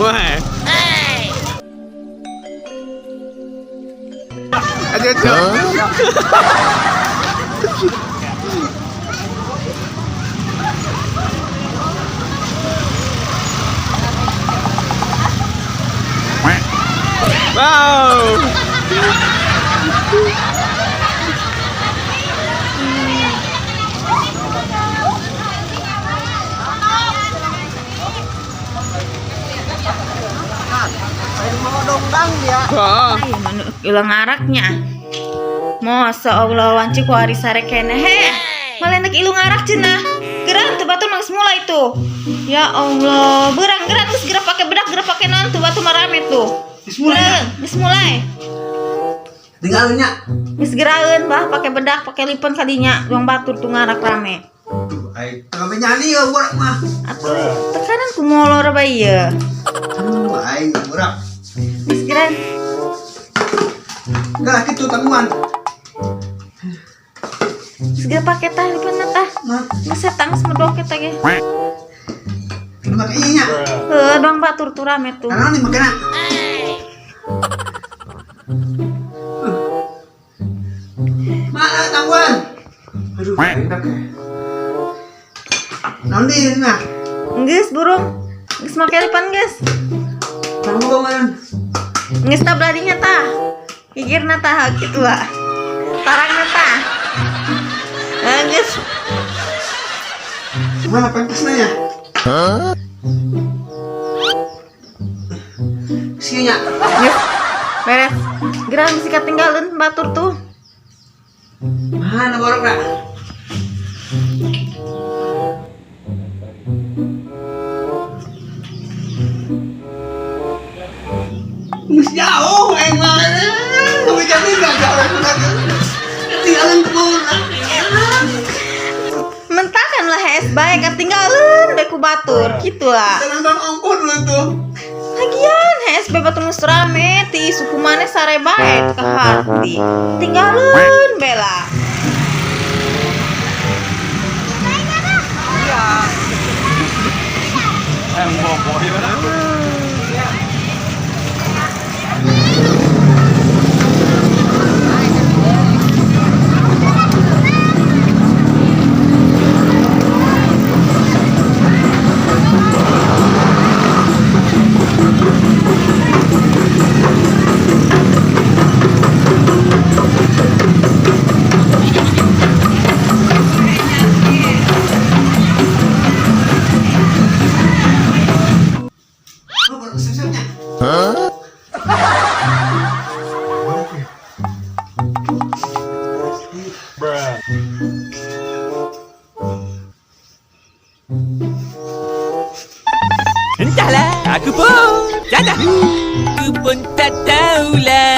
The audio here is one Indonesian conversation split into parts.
Wah. Aduh, wow. Mau dongdang dia. Oh. Ay, ilang araknya. Masa Allah wanci ku hari sare kene. Malenak ilung arak cenah. Geran tuh batu mang semula itu. Ya Allah, berang geran terus gerak pakai bedak, gerak pakai non tuh batu marame tuh. Bismillah. Tinggalnya. Geus geraeun bah pakai bedak, pakai lipen kadinya, ruang batur tuh ngarak rame. Ai, kami nyanyi ya burak mah. Atuh, tekanan ku molor bae ye. Ai, burak. Geus geran. Enggak gitu tangguhan. Geus gerak pakai tah lipen tah. Geus setang semedok eta ge. Ini makainya. Heuh, ruang batur tuh rame tuh. Karena nih makanan. Mana tangguhan? Aduh, enak ya. Nanti nah. Geus burung. Geus make lipan geus. Tangguhan. Geus tabladinya tah. Gigirna tah kitu lah. Tarangna tah. Geus. Mana pentasnya ya? Sinya. Geus. Beres. Geran bisa ketinggalan batur tuh. Mana borok nak? Mas jauh emang. Kami jadi nggak jauh. Tinggalan kemana? Mentakan lah es baik ketinggalan beku batur gitu lah. Kita nonton ongkot dulu tuh. Lagian es batur nus rame ti suku mana sare baik ke hati. Tinggalan bela. Lu baru kesesatnya. Entahlah, aku pun tak tahu. Aku pun tak tahulah.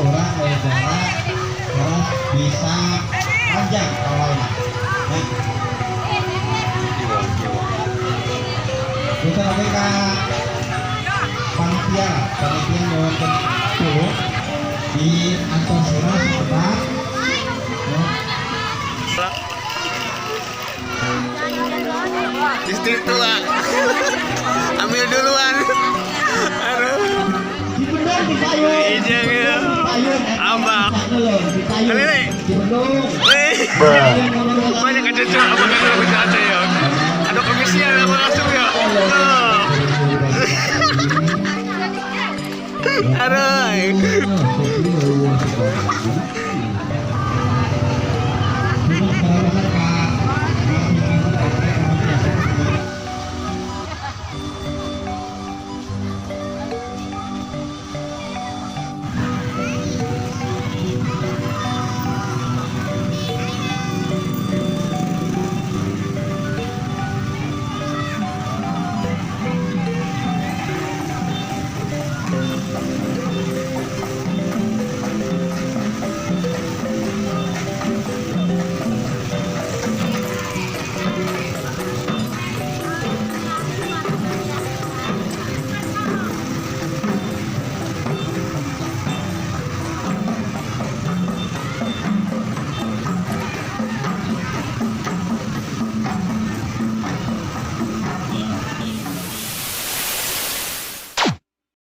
orang dari jarak terus bisa panjang awalnya. Nah, kita sampai ke panitia nyawakan dulu di Antasura sebentar. Istri tua. Ambil duluan. Aduh. Ijeng ya. Abah. Ini. Banyak aja cuy. Abang kan bisa aja ya. Ada komisian apa langsung ya. Aduh.